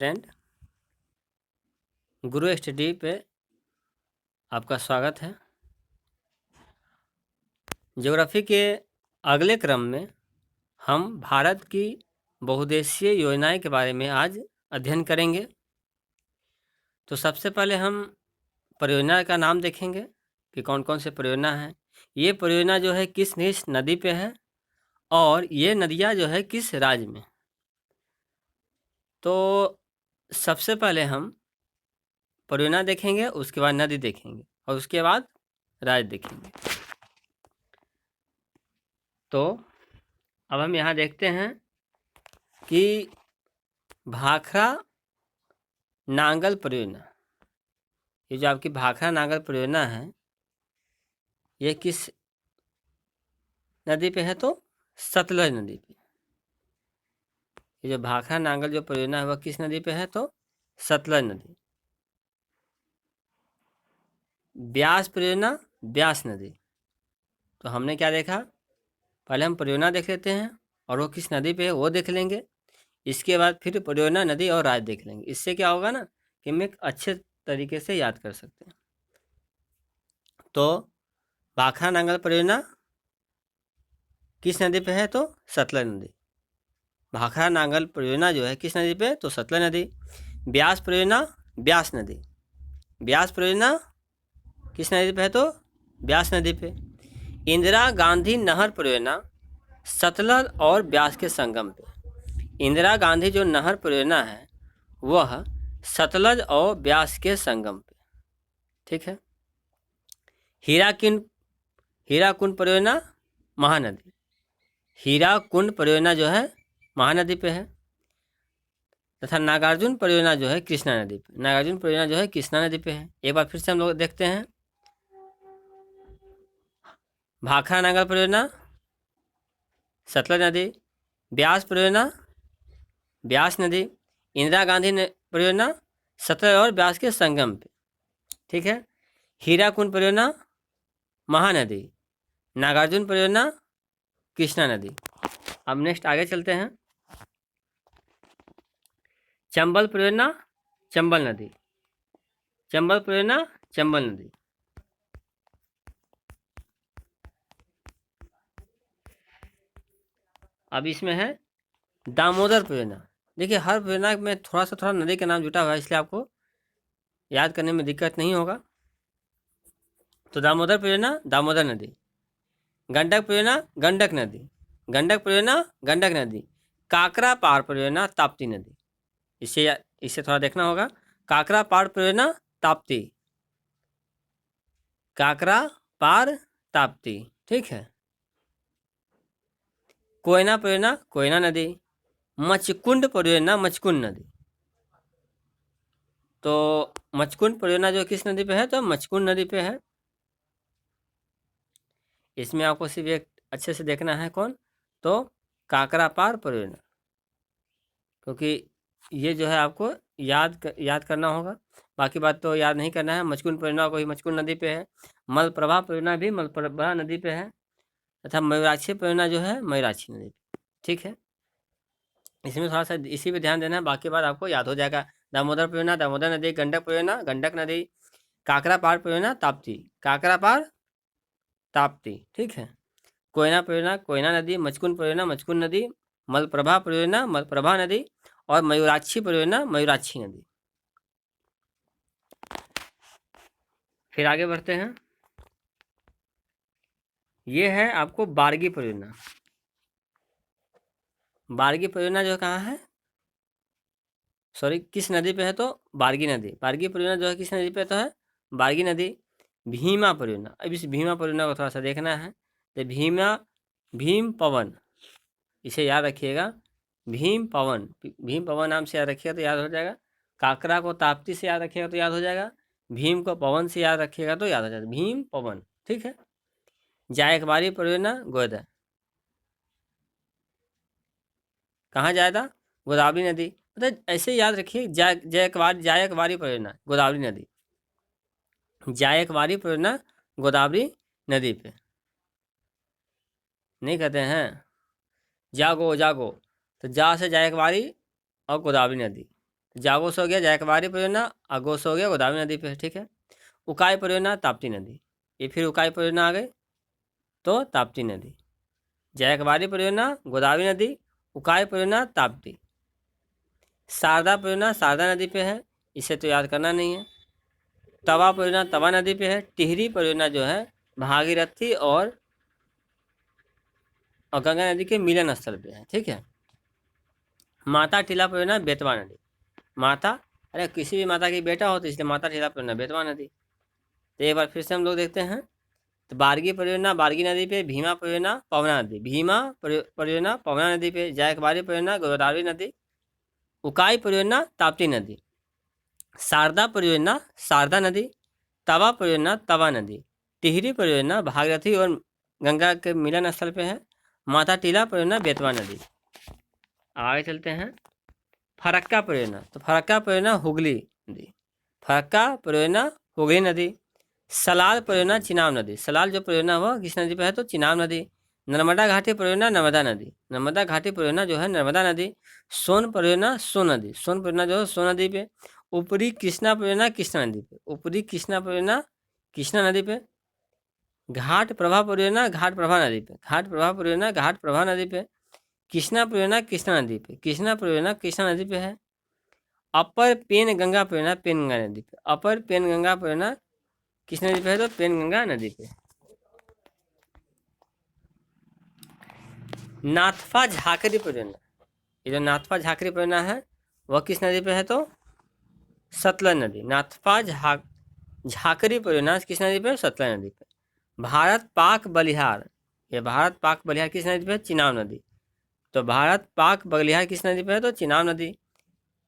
Friend, गुरु study पे आपका स्वागत है। ज्योग्राफी के अगले क्रम में हम भारत की बहुउद्देशीय योजनाएं के बारे में आज अध्ययन करेंगे। तो सबसे पहले हम परियोजना का नाम देखेंगे कि कौन कौन से परियोजना हैं। ये परियोजना जो है किस नदी पे है और ये नदियाँ जो है किस राज्य में। तो सबसे पहले हम परियोजना देखेंगे, उसके बाद नदी देखेंगे और उसके बाद राज्य देखेंगे। तो अब हम यहाँ देखते हैं कि भाखड़ा नांगल परियोजना, ये जो आपकी भाखड़ा नांगल परियोजना है, ये किस नदी पे है? तो सतलज नदी पे। ये जो भाखड़ा नांगल जो परियोजना है वह किस नदी पे है? तो सतलज नदी। ब्यास परियोजना, ब्यास नदी। तो हमने क्या देखा? पहले हम परियोजना देख लेते हैं और वो किस नदी पे है वो देख लेंगे। इसके बाद फिर परियोजना, नदी और राज्य देख लेंगे। इससे क्या होगा ना कि हम एक अच्छे तरीके से याद कर सकते हैं। तो भाखड़ा नांगल परियोजना किस नदी पे है? तो सतलज नदी। भाखड़ा नांगल परियोजना जो है किस नदी पे? तो सतलज नदी। ब्यास परियोजना, ब्यास नदी। ब्यास परियोजना किस नदी पे है? तो ब्यास नदी पे। इंदिरा गांधी नहर परियोजना सतलज और ब्यास के संगम पे। इंदिरा गांधी जो नहर परियोजना है वह सतलज और ब्यास के संगम पे, ठीक है। हीराकुंड परियोजना महानदी। हीराकुंड परियोजना जो है महानदी पे है। तथा नागार्जुन परियोजना जो है कृष्णा नदी पे। नागार्जुन परियोजना जो है कृष्णा नदी पे है। एक बार फिर से हम लोग देखते हैं। भाखड़ा नांगल परियोजना सतलज नदी। ब्यास परियोजना ब्यास नदी। इंदिरा गांधी परियोजना सतलज और ब्यास के संगम पे, ठीक है। हीराकुंड परियोजना महानदी। नागार्जुन परियोजना कृष्णा नदी। अब नेक्स्ट आगे चलते हैं। चंबल परियोजना चंबल नदी। चंबल परियोजना चंबल नदी। अब इसमें है दामोदर परियोजना। देखिए हर परियोजना में थोड़ा नदी का नाम जुटा हुआ है, इसलिए आपको याद करने में दिक्कत नहीं होगा। तो दामोदर परियोजना दामोदर नदी। गंडक परियोजना गंडक नदी। गंडक परियोजना गंडक नदी। काकरा पार परियोजना ताप्ती नदी। इससे थोड़ा देखना होगा। काकरा पार परियोजना ताप्ती। काकरा पार ताप्ती, ठीक है। कोयना परियोजना कोयना नदी। मचकुंड परियोजना मचकुंड नदी। तो मचकुंड परियोजना जो किस नदी पे है? तो मचकुंड नदी पे है। इसमें आपको सिर्फ एक अच्छे से देखना है, कौन? तो काकरा पार परियोजना, क्योंकि ये जो है आपको याद करना होगा। बाकी बात तो याद नहीं करना है। मचकुंड परियोजना को ही मचकुंड नदी पे है। मलप्रभा परियोजना भी मलप्रभा नदी पे है। तथा मयूराक्षी परियोजना जो है मयूराक्षी नदी पे, ठीक है। इसमें थोड़ा सा इसी पे ध्यान देना है, बाकी बात आपको याद हो जाएगा। दामोदर परियोजना दामोदर नदी। गंडक परियोजना गंडक नदी। काकरा पार परियोजना ताप्ती। काकरा पार ताप्ती, ठीक है। कोयना परियोजना कोयना नदी। मचकुंड परियोजना मचकुंड नदी। मलप्रभा परियोजना मलप्रभा नदी। और मयूराक्षी परियोजना मयूराक्षी नदी। फिर आगे बढ़ते हैं। ये है आपको बारगी परियोजना। बारगी परियोजना जो कहाँ है? सॉरी, किस नदी पे है? तो बारगी नदी। बारगी परियोजना जो है किस नदी पे तो है? बारगी नदी। भीमा परियोजना। अब इस भीमा परियोजना को थोड़ा सा देखना है। तो भीम पवन, इसे याद रखिएगा। भीम पवन नाम से याद रखिएगा तो याद हो जाएगा। काकरा को ताप्ती से याद रखिएगा तो याद हो जाएगा। भीम को पवन से याद रखिएगा तो याद हो जाएगा। भीम पवन, ठीक है। जायकवाड़ी परियोजना गोदा। कहाँ जाया था? गोदावरी नदी। मतलब ऐसे याद रखिए। जायकवाड़ी परियोजना गोदावरी नदी। जायकवाड़ी परियोजना गोदावरी नदी पे। नहीं कहते हैं जागो जागो, तो जा से जायकवाड़ी और गोदावरी नदी। जागोस हो गया जायकवाड़ी परियोजना, अगोस हो गया गोदावरी नदी पे, ठीक है। उकाई परियोजना ताप्ती नदी, ये फिर उकाई परियोजना आ गई तो ताप्ती नदी। जायकवाड़ी परियोजना गोदावरी नदी, उकाई परियोजना ताप्ती। शारदा परियोजना शारदा नदी पे है, इसे तो याद करना नहीं है। तवा परियोजना तवा नदी पे है। टिहरी परियोजना जो है भागीरथी और गंगा नदी के मिलन स्थल पे है, ठीक है। माता टीला परियोजना बेतवा नदी, माता, अरे किसी भी माता की बेटा हो तो इसलिए माता टीला परियोजना बेतवा नदी। तो एक बार फिर से हम लोग देखते हैं। तो बारगी परियोजना बारगी नदी पे, भीमा परियोजना पवना नदी, भीमा परियोजना पवना नदी पे, जायकवाड़ी परियोजना गोदावरी नदी, उकाई परियोजना ताप्ती नदी, शारदा परियोजना शारदा नदी, तवा परियोजना तवा नदी, टिहरी परियोजना भागीरथी और गंगा के मिलन स्थल पे है, माता टीला परियोजना बेतवा नदी। आगे चलते हैं। फरक्का परियोजना, तो फरक्का परियोजना हुगली नदी, फरक्का परियोजना हुगली नदी। सलाल परियोजना चिनाब नदी, सलाल जो परियोजना हुआ किस नदी पे है तो चिनाब नदी। नर्मदा घाटी परियोजना नर्मदा नदी, नर्मदा घाटी परियोजना जो है नर्मदा नदी। सोन परियोजना सोन नदी, सोन परियोजना जो है सोन नदी पे। ऊपरी कृष्णा परियोजना कृष्णा नदी पे, ऊपरी कृष्णा परियोजना कृष्णा नदी पे। घाट प्रभा परियोजना घाट प्रभा नदी पे, घाट प्रभा परियोजना घाट प्रभा नदी पे। कृष्णा परियोजना कृष्णा नदी पे, कृष्णा परियोजना कृष्णा नदी पे है। अपर पेन गंगा परियोजना पेन गंगा नदी पे, अपर पेन गंगा परियोजना किस नदी पे है तो पेन गंगा नदी पे। नाथपा झाकरी परियोजना, ये जो नाथपा झाकरी परियोजना है वह किस नदी पे है तो सतलज नदी। नाथपा झाकरी परियोजना किस नदी पे सतलज नदी पे। भारत पाक बलिहार, ये भारत पाक बलिहार किस नदी पे है चिनाब नदी। तो भारत पाक बलिहार किस नदी पे है तो चिनाब नदी।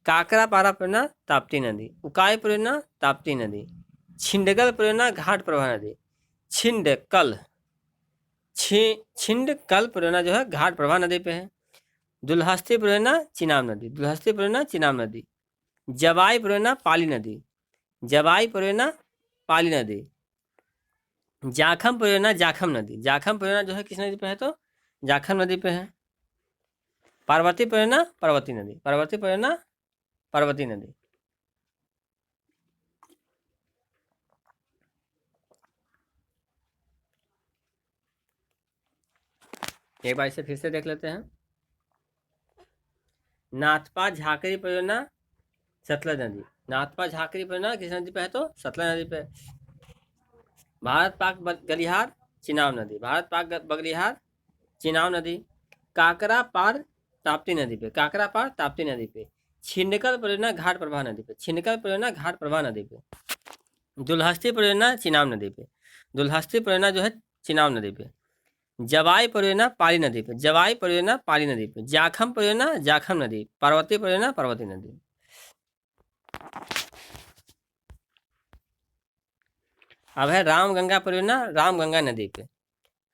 काकरा पारा परियोजना ताप्ती नदी, उकाई परियोजना ताप्ती नदी। छिंडकल परियोजना घाट प्रभा नदी, छिंडकल छिंडकल परियोजना जो है घाट प्रभा नदी पे है। दुल्हस्ती परियोजना चिनाब नदी, दुल्हस्ती परियोजना चिनाब नदी। जवाई परियोजना पाली नदी, जवाई परियोजना पाली नदी। जाखम परियोजना जाखम नदी, जाखम परियोजना जो है किस नदी पे है तो जाखम नदी पे है। पार्वती परियोजना पार्वती नदी, पार्वती परियोजना पार्वती नदी। एक बार इसे फिर से देख लेते हैं। नाथपा झाकरी परियोजना सतलज नदी, नाथपा झाकरी परियोजना किस नदी पे है तो सतलज नदी पे। भारत पाक गलिहार चिनाब नदी, भारत पाक बगलिहार चिनाब नदी। काकरा पार ताप्ती नदी पे, काकरा पार ताप्ती नदी पे। छिंडकल परियोजना घाट प्रभा नदी पे, छिंडकल परियोजना घाट प्रभा नदी पे। दुल्हस्ती परियोजना चिनाब नदी पे, दुल्हस्ती परियोजना जो है चिनाब नदी पे। जवाई परियोजना पाली नदी पे, जवाई परियोजना पाली नदी पे। जाखम परियोजना जाखम नदी, पार्वती परियोजना पार्वती नदी। अब है राम गंगा परियोजना राम गंगा नदी पे,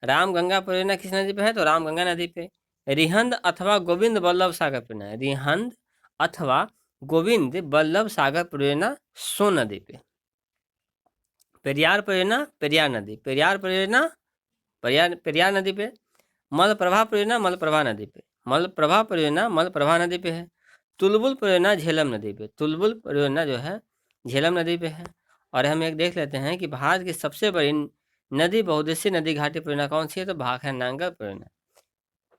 राम गंगा परियोजना किस नदी पे है तो राम गंगा नदी पे। रिहंद अथवा गोविंद बल्लभ सागर परियोजना, रिहंद अथवा गोविंद बल्लभ सागर परियोजना सोन नदी पे। पेरियार परियोजना पेरियार नदी, पेरियार परियोजना पेरियार नदी पे। मलप्रभा परियोजना मलप्रभा नदी पे, मलप्रभा परियोजना मलप्रभा नदी पे है। तुलबुल परियोजना झेलम नदी पे, तुलबुल परियोजना जो है झेलम नदी पे है। और हम एक देख लेते हैं कि भारत की सबसे बड़ी नदी बहुउद्देशीय नदी घाटी परियोजना कौन सी है तो भाखड़ा नांगल परियोजना।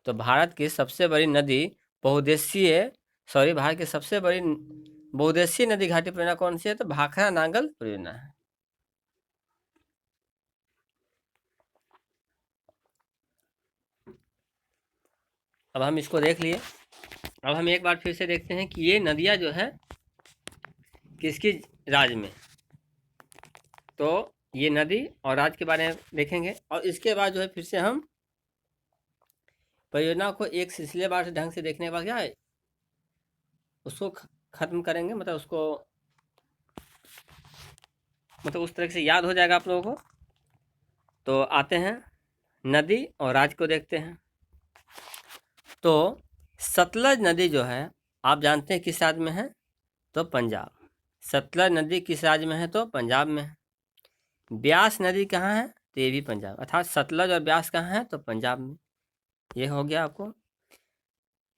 तो भारत की सबसे बड़ी नदी बहुउद्देशीय भारत की सबसे बड़ी बहुउद्देशीय नदी घाटी परियोजना कौन सी है तो भाखड़ा नांगल परियोजना है। अब हम इसको देख लिए। अब हम एक बार फिर से देखते हैं कि ये नदियाँ जो है किसकी राज्य में, तो ये नदी और राज्य के बारे में देखेंगे। और इसके बाद जो है फिर से हम परियोजना को एक सिलसिलेवार से ढंग से देखने के बाद क्या है उसको ख़त्म करेंगे, मतलब उसको उस तरह से याद हो जाएगा आप लोगों को। तो आते हैं नदी और राज्य को देखते हैं। तो सतलज नदी जो है आप जानते हैं किस राज्य में है तो पंजाब। सतलज नदी किस राज्य में है तो पंजाब में है। ब्यास नदी कहाँ है तो ये भी पंजाब, अर्थात सतलज और ब्यास कहाँ है तो पंजाब में। ये हो गया आपको।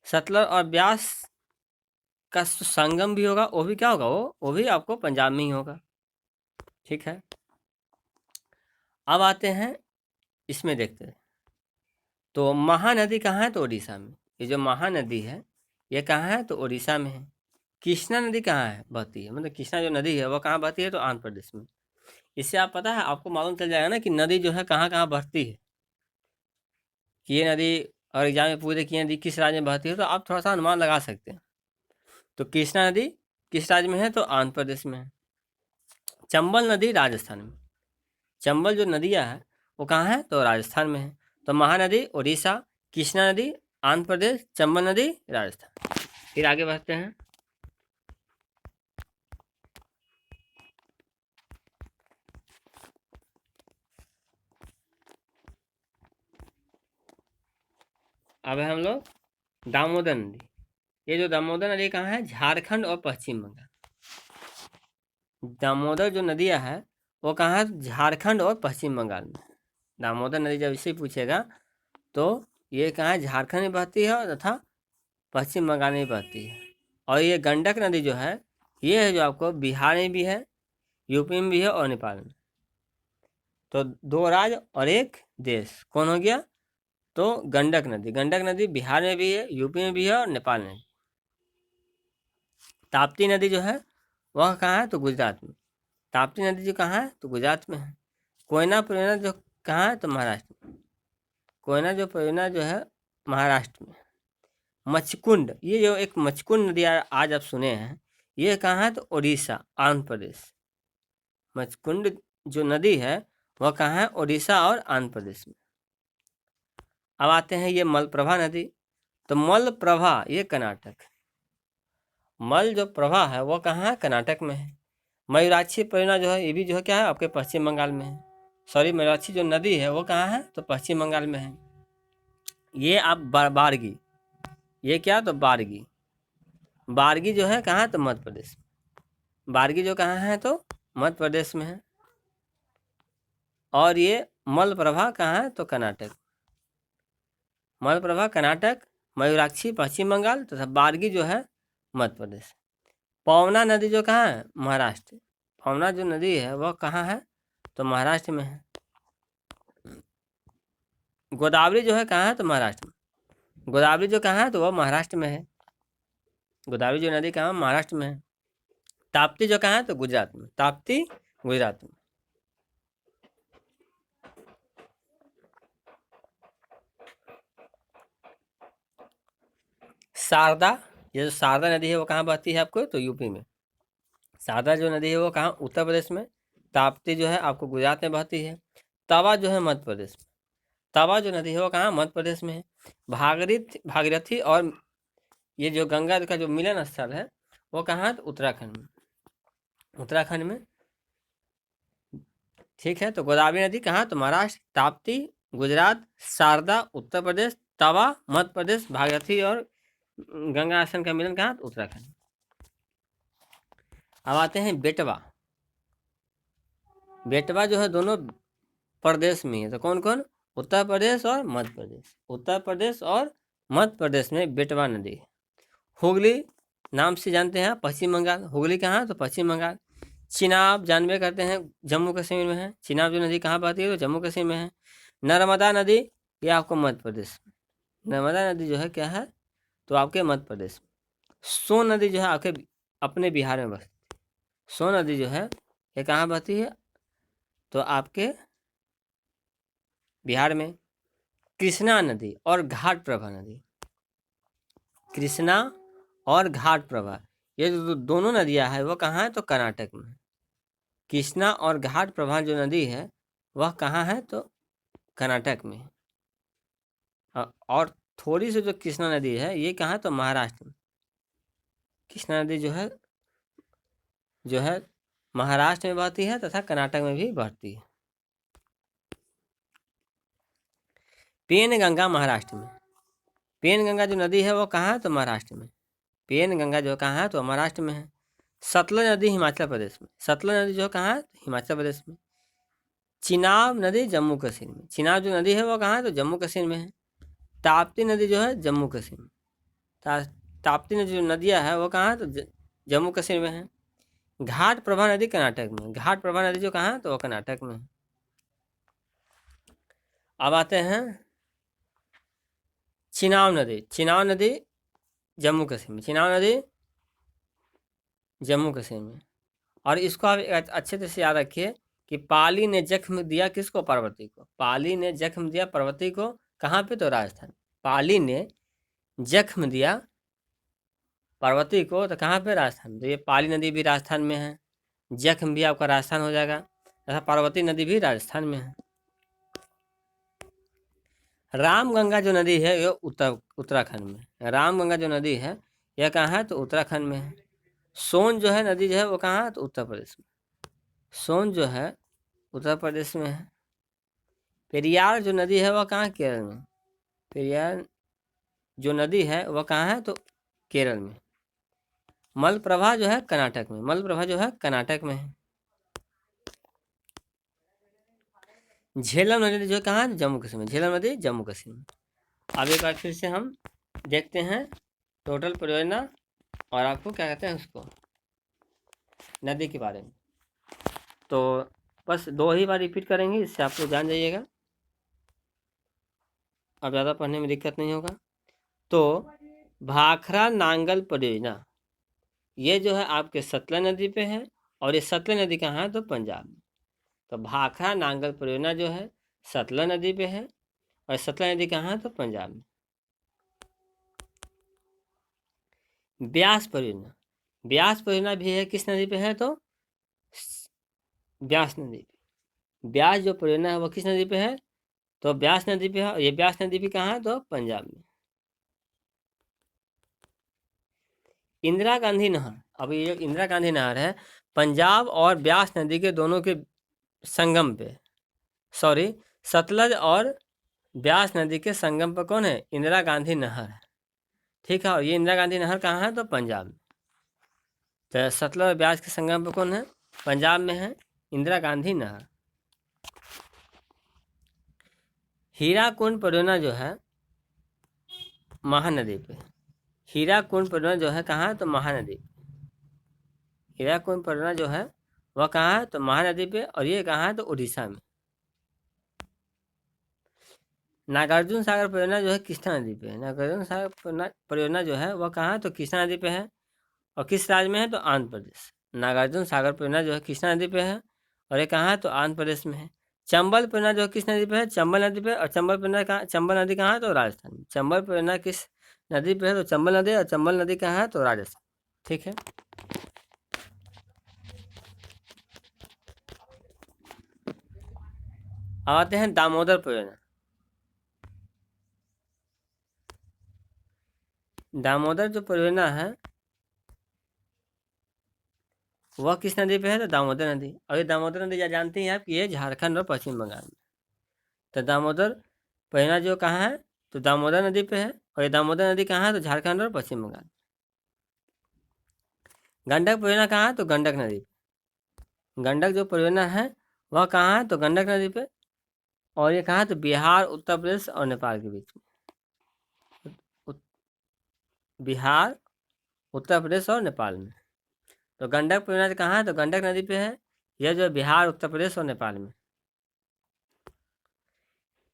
सतलज और ब्यास का संगम भी होगा, वो भी क्या होगा, वो भी आपको पंजाब में ही होगा। ठीक है, अब आते हैं इसमें देखते हैं। तो महानदी कहाँ है, तो उड़ीसा में। ये जो महानदी है ये कहाँ है, तो उड़ीसा में है। कृष्णा नदी कहाँ है, बहती है, मतलब कृष्णा जो नदी है वो कहाँ बहती है, तो आंध्र प्रदेश में। इससे आप पता है, आपको मालूम चल जाएगा ना कि नदी जो है कहाँ कहाँ बहती है, कि ये नदी, और एग्जाम में पूछे कि ये नदी किस राज्य में बहती है, तो आप थोड़ा सा अनुमान लगा सकते हैं। तो कृष्णा नदी किस राज्य में है, तो आंध्र प्रदेश में है। चंबल नदी राजस्थान में। चंबल जो नदियाँ है वो कहाँ है, तो राजस्थान में है। तो महानदी उड़ीसा, कृष्णा नदी आंध्र प्रदेश, चंबल नदी राजस्थान। फिर आगे बढ़ते हैं। अब है हम लोग दामोदर नदी। ये जो दामोदर नदी कहाँ है, झारखंड और पश्चिम बंगाल। दामोदर जो नदियाँ है वो कहाँ है, झारखंड और पश्चिम बंगाल में। दामोदर नदी जब इसे पूछेगा तो ये कहाँ है, झारखंड में बहती है तथा पश्चिम बंगाल में बहती है। और ये गंडक नदी जो है ये है जो आपको बिहार में भी है, यूपी में भी है और नेपाल में। तो 2 राज्य और 1 देश कौन हो गया, तो गंडक नदी। गंडक नदी बिहार में भी है, यूपी में भी है और नेपाल में भी। ताप्ती नदी जो है वह कहाँ है, तो गुजरात में। ताप्ती नदी जो कहाँ है, तो गुजरात में है। कोयना परियोजना जो कहाँ है, तो महाराष्ट्र में। कोयना जो परियोजना जो है महाराष्ट्र में। मचकुंड, ये जो एक मचकुंड नदी आज आप सुने हैं, ये कहाँ है, तो उड़ीसा आंध्र प्रदेश। मचकुंड जो नदी है वह कहाँ है, उड़ीसा और आंध्र प्रदेश में। अब आते हैं ये मलप्रभा नदी। तो मलप्रभा ये कर्नाटक। मल जो प्रभा है वो कहाँ है, कर्नाटक में है। मयूराक्षी परियोजना जो है ये भी जो है क्या है, आपके पश्चिम बंगाल में है। सॉरी, मयूराक्षी जो नदी है वो कहाँ है, तो पश्चिम बंगाल में है। ये आप बारगी, ये क्या, तो बारगी। बारगी जो है कहाँ, तो मध्य प्रदेश में। बारगी जो कहाँ है, तो मध्य प्रदेश में है। और ये मलप्रभा कहाँ है, तो कर्नाटक। मलप्रभा कर्नाटक, मयूराक्षी पश्चिम बंगाल तथा बारगी जो है मध्य प्रदेश। पवना नदी जो कहाँ है, महाराष्ट्र। पवना जो नदी है वह कहाँ है, तो महाराष्ट्र में है। गोदावरी जो है कहाँ है, तो महाराष्ट्र में। गोदावरी जो कहाँ है, तो वह महाराष्ट्र में है। गोदावरी जो नदी कहाँ, महाराष्ट्र में है। ताप्ती जो कहाँ है, तो गुजरात में। ताप्ती गुजरात में। शारदा, ये जो शारदा नदी है वो कहाँ बहती है आपको, तो यूपी में। शारदा जो नदी है वो कहाँ, उत्तर प्रदेश में। ताप्ती जो है आपको गुजरात में बहती है। तवा जो है मध्य प्रदेश में। तवा जो नदी है वो कहाँ, मध्य प्रदेश में है। भागीरथी और ये जो गंगा का जो मिलन स्थल है वो कहाँ, तो उत्तराखंड में। उत्तराखंड में। ठीक है, तो गोदावरी नदी कहाँ, तो महाराष्ट्र। ताप्ती गुजरात, शारदा उत्तर प्रदेश, तवा मध्य प्रदेश, भागीरथी और गंगा आसन का मिलन कहाँ, तो उत्तराखंड। अब आते हैं बेटवा। बेटवा जो है दोनों प्रदेश में है। तो कौन कौन, उत्तर प्रदेश और मध्य प्रदेश। उत्तर प्रदेश और मध्य प्रदेश में बेटवा नदी है। हुगली नाम से जानते हैं पश्चिम बंगाल। हुगली कहाँ, तो पश्चिम बंगाल। चिनाब जानबे करते हैं जम्मू कश्मीर में है। चिनाब जो नदी कहाँ बहती है, तो जम्मू कश्मीर में है। नर्मदा नदी ये आपको मध्य प्रदेश में। नर्मदा नदी जो है क्या है, तो आपके मध्य प्रदेश में। सोन नदी जो है आपके अपने बिहार में बसती है। सोन नदी जो है ये कहाँ बहती है, तो आपके बिहार में। कृष्णा नदी और घाट प्रभा नदी। कृष्णा और घाट प्रभा ये जो दोनों नदियां हैं वो कहाँ है, तो कर्नाटक में। कृष्णा और घाट प्रभा जो नदी है वह कहाँ है, तो कर्नाटक में है। और थोड़ी सी जो कृष्णा नदी है ये कहाँ, तो महाराष्ट्र में। कृष्णा नदी जो है महाराष्ट्र में बहती है तथा कर्नाटक में भी बहती है। पेनगंगा महाराष्ट्र में। पेनगंगा जो नदी है वो कहाँ है, तो महाराष्ट्र में। पेनगंगा जो कहाँ है, तो महाराष्ट्र में है। सतलज नदी हिमाचल प्रदेश में। सतलज नदी जो कहाँ है, हिमाचल प्रदेश में। चिनाब नदी जम्मू कश्मीर में। चिनाब जो नदी है वो कहाँ है, तो जम्मू कश्मीर में है। ताप्ती नदी जो है जम्मू कश्मीर में। ताप्ती नदी जो नदियाँ है वो कहाँ है, तो जम्मू कश्मीर में है। घाट प्रभा नदी कर्नाटक में, घाट प्रभा नदी जो कहाँ है, तो वो कर्नाटक में है। अब आते हैं चिनाब नदी, चिनाब नदी जम्मू कश्मीर में, चिनाब नदी जम्मू कश्मीर में। और इसको आप अच्छे तरह से याद रखिए कि पाली ने जख्म दिया किसको, पार्वती को। पाली ने जख्म दिया पार्वती को, कहाँ पे, तो राजस्थान। पाली ने जख्म दिया पार्वती को, तो कहाँ पे, राजस्थान। तो ये पाली नदी भी राजस्थान में है, जख्म भी आपका राजस्थान हो जाएगा, तथा पार्वती नदी भी राजस्थान में है। रामगंगा जो नदी है ये उत्तराखंड में, रामगंगा जो नदी है यह कहाँ है, तो उत्तराखंड में है। सोन जो है नदी जो है वो कहाँ है, तो उत्तर प्रदेश में, सोन जो है उत्तर प्रदेश में है। पेरियार जो नदी है वह कहाँ, केरल में, पेरियार जो नदी है वह कहाँ है, तो केरल में। मलप्रभा जो है कर्नाटक में, मलप्रभा जो है कर्नाटक में है। झेलम नदी जो कहाँ है, जम्मू कश्मीर में, झेलम नदी जम्मू कश्मीर में। अब एक बार फिर से हम देखते हैं टोटल परियोजना और आपको क्या कहते हैं उसको, नदी के बारे में। तो बस 2 ही बार रिपीट करेंगे, इससे आप लोग जान जाइएगा, अब ज़्यादा पढ़ने में दिक्कत नहीं होगा। तो भाखड़ा नांगल परियोजना ये जो है आपके सतलज नदी पे है, और ये सतलज नदी कहाँ है, तो पंजाब में। तो भाखड़ा नांगल परियोजना जो है सतलज नदी पे है, और सतलज नदी कहाँ है, तो पंजाब में। ब्यास परियोजना, ब्यास परियोजना भी है किस नदी पे है, तो ब्यास नदी पे। ब्यास जो परियोजना है वो किस नदी पे है, तो ब्यास नदी पे है, और ये ब्यास नदी भी कहाँ है, तो पंजाब में। इंदिरा गांधी नहर, अब ये इंदिरा गांधी नहर है पंजाब और ब्यास नदी के दोनों के संगम पे, सॉरी सतलज और ब्यास नदी के संगम पर कौन है, इंदिरा गांधी नहर है, ठीक है। और ये इंदिरा गांधी नहर कहाँ है, तो पंजाब में। तो सतलज और ब्यास के संगम पर कौन है, पंजाब में है इंदिरा गांधी नहर। हीराकुंड परियोजना जो है महानदी पे, हीराकुंड परियोजना जो है कहाँ है, तो महानदी पे। हीराकुंड परियोजना जो है वह कहाँ है, तो महानदी पे, और ये कहाँ है, तो उड़ीसा में। नागार्जुन सागर परियोजना जो है कृष्णा नदी पे है, नागार्जुन सागर परियोजना जो है वह कहाँ है, तो कृष्णा नदी पे है, और किस राज्य में है, तो आंध्र प्रदेश। नागार्जुन सागर परियोजना जो है कृष्णा नदी पे है, और ये कहाँ है, तो आंध्र प्रदेश में है। चंबल परियोजना जो किस नदी पे है, चंबल नदी पे, और चंबल परियोजना कहाँ, चंबल नदी कहाँ है, तो राजस्थान में। चंबल परियोजना किस नदी पे है, तो चंबल नदी, और चंबल नदी कहाँ है, तो राजस्थान, ठीक है। अब आते हैं दामोदर परियोजना। दामोदर जो परियोजना है वह किस नदी पे है, तो दामोदर नदी। और ये दामोदर नदी जानते हैं आप, ये झारखंड और पश्चिम बंगाल में। तो दामोदर परियोजना जो कहाँ है, तो दामोदर नदी पे है, और ये दामोदर नदी कहाँ है, तो झारखंड और पश्चिम बंगाल। गंडक परियोजना कहाँ है, तो गंडक नदी पे। गंडक जो परियोजना है वह कहाँ है, तो गंडक नदी पे, और ये कहाँ है, तो बिहार, उत्तर प्रदेश और नेपाल के बीच में। बिहार, उत्तर प्रदेश और नेपाल में। तो गंडक परियोजना कहाँ है, तो गंडक नदी पे है, यह जो बिहार, उत्तर प्रदेश और नेपाल में।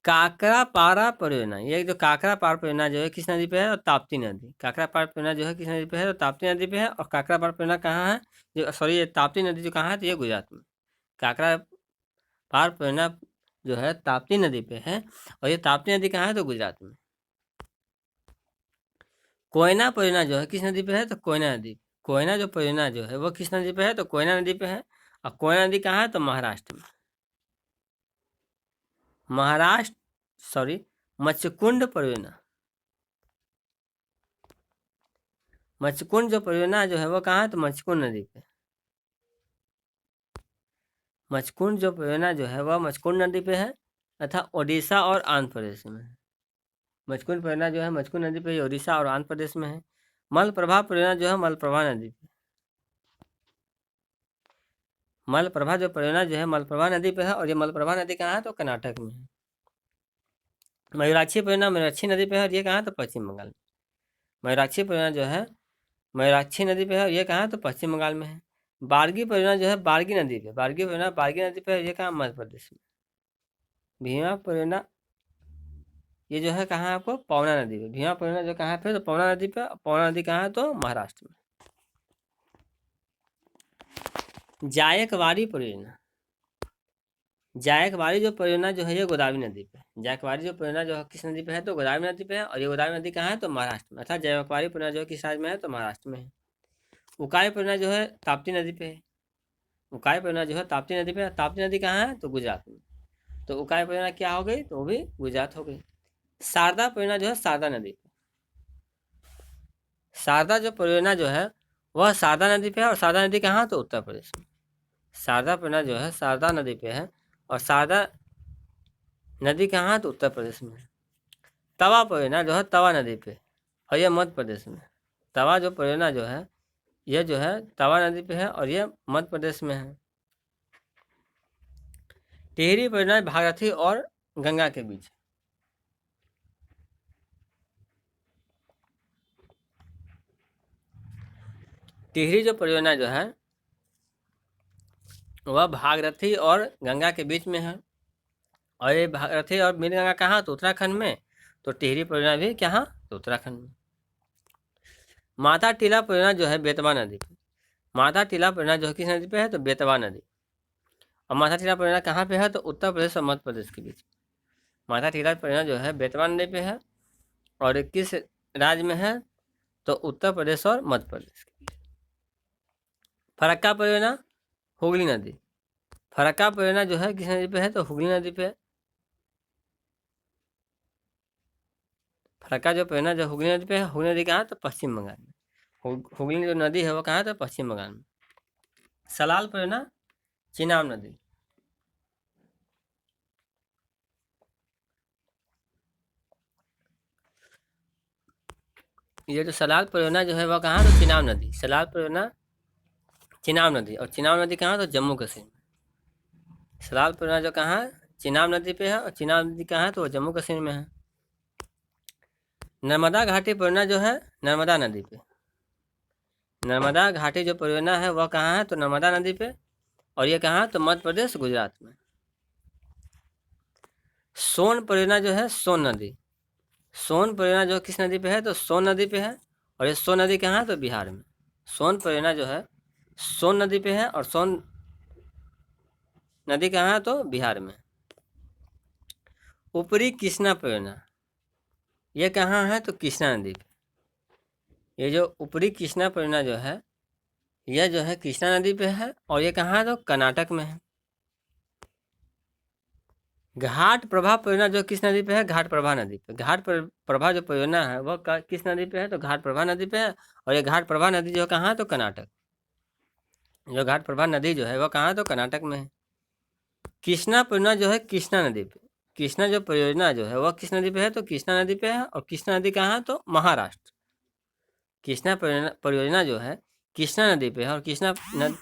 काकरापारा परियोजना, ये जो काकरापार परियोजना जो है किस नदी पे है, और ताप्ती नदी। काकरापार परियोजना जो है किस नदी पे है, तो ताप्ती नदी पे है। और काकरापार परियोजना कहाँ है, जो सॉरी ये ताप्ती नदी जो कहाँ है, तो ये गुजरात में। काकरापार परियोजना जो है ताप्ती नदी पे है, और ये ताप्ती नदी कहाँ है, तो गुजरात में। कोयना परियोजना जो है किस नदी पे है, तो कोयना नदी। कोयना जो परियोजना जो है वो किस नदी पे है, तो कोयना नदी पे है। और कोयना नदी कहाँ है, तो महाराष्ट्र में। महाराष्ट्र, सॉरी मत्स्यकुंड परियोजना, मत्स्यकुंड जो परियोजना जो है वो कहाँ है, तो मत्स्यकुंड नदी पे। मत्स्यकुंड जो परियोजना जो है वह मत्स्यकुंड नदी पे है, तथा ओडिशा और आंध्र प्रदेश में है। मत्स्यकुंड परियोजना जो है मत्स्यकुंड नदी पे, ओडिशा और आंध्र प्रदेश में है। मलप्रभा परियोजना जो है मलप्रभा नदी पे। मलप्रभा जो परियोजना जो है मलप्रभा नदी पे है, और ये मलप्रभा नदी कहाँ है, तो कर्नाटक में है। मयूराक्षी परियोजना मयूराक्षी नदी पे है, और ये कहाँ है, तो पश्चिम बंगाल में। मयूराक्षी परियोजना जो है मयूराक्षी नदी पे है, और ये कहाँ है तो पश्चिम बंगाल में है। बारगी परियोजना जो है बारगी नदी पे, बारगी परियोजना बारगी नदी पे है, ये कहाँ मध्य प्रदेश में। भीमा परियोजना ये जो है कहाँ है आपको पवना नदी पे, भीमा परियोजना जो कहाँ पे तो पवना नदी पे, पवना नदी कहाँ है तो महाराष्ट्र में। जायकवाड़ी परियोजना, जायकवाड़ी जो परियोजना जो है ये गोदावरी नदी पे, जायकवाड़ी जो परियोजना जो है किस नदी पे है तो गोदावरी नदी पे है, और ये गोदावरी नदी कहाँ है तो महाराष्ट्र में, अर्थात जायकवाड़ी परियोजना जो है किस राज्य में है तो महाराष्ट्र में है। उकाई परियोजना जो है ताप्ती नदी पे है, उकाई परियोजना जो है ताप्ती नदी पे है, ताप्ती नदी कहाँ है तो गुजरात में, तो उकाई परियोजना क्या हो गई तो वो भी गुजरात हो गई। शारदा परियोजना जो है शारदा नदी पे, शारदा जो परियोजना जो है वह शारदा नदी पे है, और शारदा नदी कहाँ तो उत्तर प्रदेश में। शारदा परियोजना जो है शारदा नदी पे है, और शारदा नदी कहाँ तो उत्तर प्रदेश में। तवा परियोजना जो है तवा नदी पे, और यह मध्य प्रदेश में। तवा जो परियोजना जो है यह जो है तवा नदी पे है, और यह मध्य प्रदेश में है। टिहरी परियोजना भागीरथी और गंगा के बीच। टिहरी जो परियोजना जो है वह भागीरथी और गंगा के बीच में है, और ये भागीरथी और मीन गंगा कहाँ तो उत्तराखंड में, तो टिहरी परियोजना भी कहाँ तो उत्तराखंड में। माता टीला परियोजना जो है बेतवा नदी पे, माता टीला परियोजना जो है किस नदी पे है तो बेतवा नदी, और माता टीला परियोजना कहाँ पे है तो उत्तर प्रदेश और मध्य प्रदेश के बीच। माता टीला परियोजना जो है बेतवा नदी पे है, और किस राज्य में है तो उत्तर प्रदेश और मध्य प्रदेश के बीच। फरक्का परियोजना हुगली नदी, फरक्का परियोजना जो है किस नदी पे है तो हुगली नदी पे है। फरक्का जो परियोजना जो हुगली नदी पे है, हुगली नदी कहाँ तो पश्चिम बंगाल में, हुगली जो नदी है वो कहाँ तो पश्चिम बंगाल में। सलाल परियोजना चिनाब नदी, ये जो सलाल परियोजना जो है वह कहाँ तो चिनाब नदी, सलाल परियोजना चिनाब नदी, और चिनाब नदी कहाँ तो जम्मू कश्मीर में। सलाल परियोजना जो कहाँ है चिनाब नदी पे है, और चिनाब नदी कहाँ है तो जम्मू कश्मीर में है। नर्मदा घाटी परियोजना जो है नर्मदा नदी पे, नर्मदा घाटी जो परियोजना है वह कहाँ है तो नर्मदा नदी पे, और ये कहाँ तो मध्य प्रदेश गुजरात में। सोन परियोजना जो है सोन नदी, सोन परियोजना जो किस नदी पे है तो सोन नदी पे है, और ये सोन नदी कहाँ है तो बिहार में। सोन परियोजना जो है सोन नदी पे है, और सोन नदी कहाँ है तो बिहार में। ऊपरी कृष्णा परियोजना ये कहाँ है तो कृष्णा नदी पे, ये जो ऊपरी कृष्णा परियोजना जो है यह जो है कृष्णा नदी पे है, और ये कहाँ है तो कर्नाटक में है। घाट प्रभा परियोजना जो किस नदी पे है घाट प्रभा नदी पे, घाट प्रभा जो परियोजना है वह किस नदी पे है तो घाट प्रभा नदी पे है, और ये घाट प्रभा नदी जो कहाँ है तो कर्नाटक, जो घाट प्रभा नदी जो है वह कहाँ तो कर्नाटक में है। कृष्णा परियोजना जो है कृष्णा नदी पे, कृष्णा जो परियोजना जो है वह किस नदी पे है तो कृष्णा नदी पे है, और कृष्णा नदी कहाँ है तो महाराष्ट्र। कृष्णा परियोजना जो है कृष्णा नदी पे है, और कृष्णा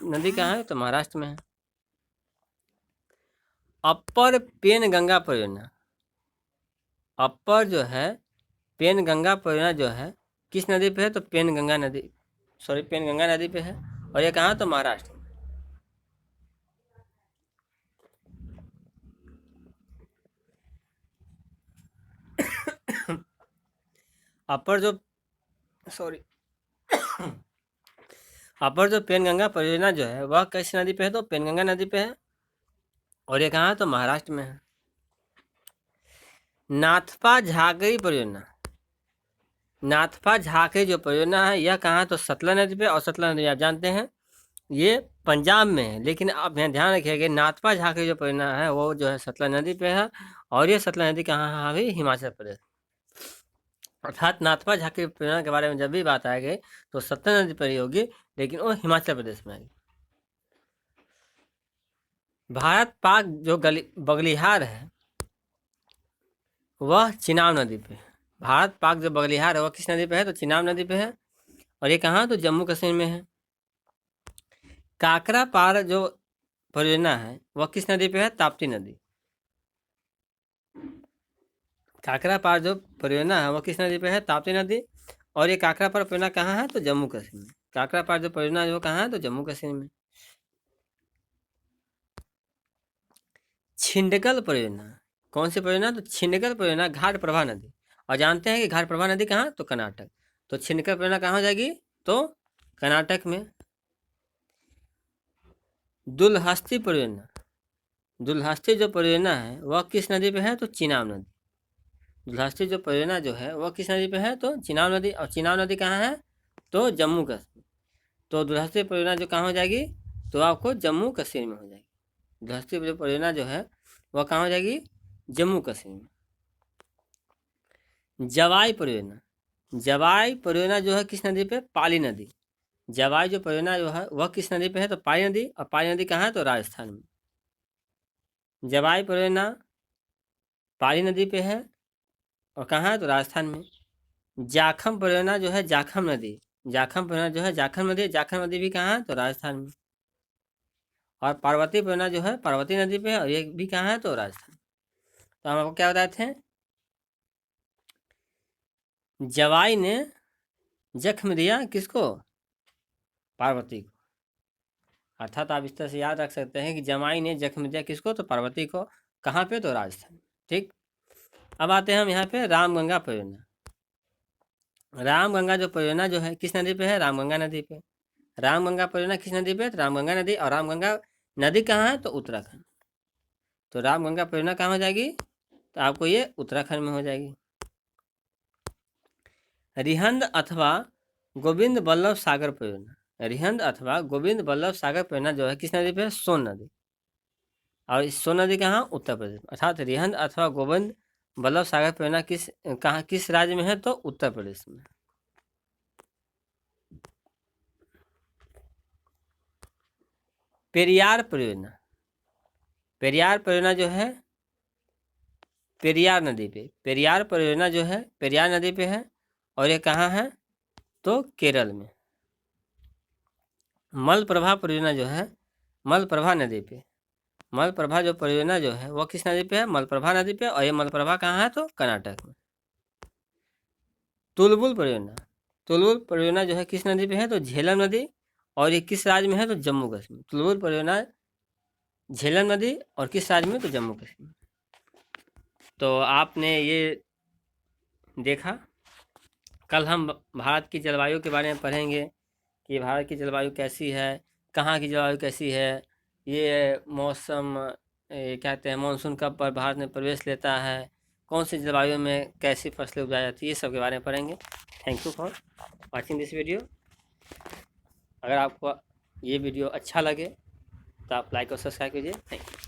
नदी कहाँ है तो महाराष्ट्र में है। अपर पेन गंगा परियोजना, अपर जो है पेन गंगा परियोजना जो है किस नदी पे है तो पेन गंगा नदी, सॉरी पेन गंगा नदी पे है, और ये कहाँ तो महाराष्ट्र में। अपर जो सॉरी अपर जो पेन गंगा परियोजना जो है वह किस नदी पे है तो पेन गंगा नदी पे है, और ये कहाँ तो महाराष्ट्र में है। नाथपा झाकरी परियोजना, नाथपा झाकरी जो परियोजना है यह कहाँ तो सतलज नदी पे, और सतलज नदी आप जानते हैं ये पंजाब में है, लेकिन आप यहाँ ध्यान रखिएगा नाथपा झाकरी जो परियोजना है वो जो है सतलज नदी पे है, और ये सतलज नदी कहाँ है अभी हिमाचल प्रदेश। अर्थात नाथपा झाकरी परियोजना के बारे में जब भी बात आएगी तो सतलज नदी पर ही होगी, लेकिन वो हिमाचल प्रदेश में आएगी। भारत पाक जो बगलिहार है वह चिनाब नदी पे, भारत पाक जो बगलिहार है वह किस नदी पे है तो चिनाब नदी पे है, और ये कहाँ तो जम्मू कश्मीर में है। काकरा पार जो परियोजना है वह किस नदी पे है ताप्ती नदी, काकरा पार जो परियोजना है वह किस नदी पे है ताप्ती नदी, और ये काकरापार परियोजना कहाँ है? तो जम्मू कश्मीर में। काकरापार जो परियोजना जो कहाँ है? तो जम्मू कश्मीर में। छिंडकल परियोजना कौन सी परियोजना? तो छिंडकल परियोजना घाट प्रभा नदी। और जानते हैं कि घाट प्रभा नदी कहाँ? तो कर्नाटक। तो छिंडकल परियोजना कहाँ हो जाएगी? तो कर्नाटक में। दुलहस्ती परियोजना, दुलहस्ती जो परियोजना है वह किस नदी पे है? तो चिनाब नदी। दुलहस्ती जो परियोजना जो है वह किस नदी पे है? तो चिनाब नदी। और चिनाब नदी कहाँ है? तो जम्मू कश्मीर। तो दुलहस्ती परियोजना जो कहाँ हो जाएगी? तो आपको जम्मू कश्मीर में हो जाएगी। दुलहस्ती जो परियोजना जो है वह कहाँ हो जाएगी? जम्मू कश्मीर में। जवाई परियोजना, जवाई परियोजना जो है किस नदी पे? पाली नदी। जवाई जो परियोजना जो है वह किस नदी पे है? तो पाली नदी। और पाली नदी कहाँ है? तो राजस्थान में। जवाई परियोजना पाली नदी पे है और कहाँ है? तो राजस्थान में। जाखम परियोजना जो है जाखम नदी, जाखम परियोजना जो है जाखम नदी, जाखम नदी भी कहाँ है? तो राजस्थान में। और पार्वती परियोजना जो है पार्वती नदी पे है और ये भी कहाँ है? तो राजस्थान। तो हम आपको क्या बताए थे? जवाई ने जख्म दिया किसको? पार्वती को। अर्थात आप इस तरह से याद रख सकते हैं कि जमाई ने जख्म दिया किसको? तो पार्वती को। कहाँ पे? तो राजस्थान। ठीक। अब आते हैं हम यहाँ पे रामगंगा परियोजना। रामगंगा जो परियोजना जो है किस नदी पे है? रामगंगा नदी पे। रामगंगा परियोजना किस नदी पे? तो रामगंगा नदी। और रामगंगा नदी कहाँ है? तो उत्तराखंड। तो रामगंगा परियोजना कहाँ हो जाएगी? तो आपको ये उत्तराखंड में हो जाएगी। रिहंद अथवा गोविंद बल्लभ सागर परियोजना, रिहंद अथवा गोविंद बल्लभ सागर परियोजना जो है किस नदी पे है? सोन नदी। और इस सोन नदी कहाँ? उत्तर प्रदेश। अर्थात रिहंद अथवा गोविंद बल्लभ सागर परियोजना किस राज्य में है? तो उत्तर प्रदेश में। पेरियार परियोजना, पेरियार परियोजना जो है पेरियार नदी पे, पेरियार परियोजना जो है पेरियार नदी पे है और ये कहाँ है? तो केरल में। मलप्रभा परियोजना जो है मलप्रभा नदी पे, मलप्रभा जो परियोजना जो है वो किस नदी पे है? मलप्रभा नदी पे। और ये मलप्रभा कहाँ है? तो कर्नाटक में। तुलबुल परियोजना, तुलबुल परियोजना जो है किस नदी पे है? तो झेलम नदी। और ये किस राज्य में है? तो जम्मू कश्मीर। तुलबुल परियोजना झेलम नदी और किस राज्य में? तो जम्मू कश्मीर। तो आपने ये देखा। कल हम भारत की जलवायु के बारे में पढ़ेंगे कि भारत की जलवायु कैसी है, कहाँ की जलवायु कैसी है, ये मौसम ये कहते हैं मानसून कब पर भारत में प्रवेश लेता है, कौन सी जलवायु में कैसी फसलें उगाई जाती है, ये सब के बारे में पढ़ेंगे। Thank you for watching this video. अगर आपको ये वीडियो अच्छा लगे तो आप लाइक और सब्सक्राइब कीजिए। Thank you.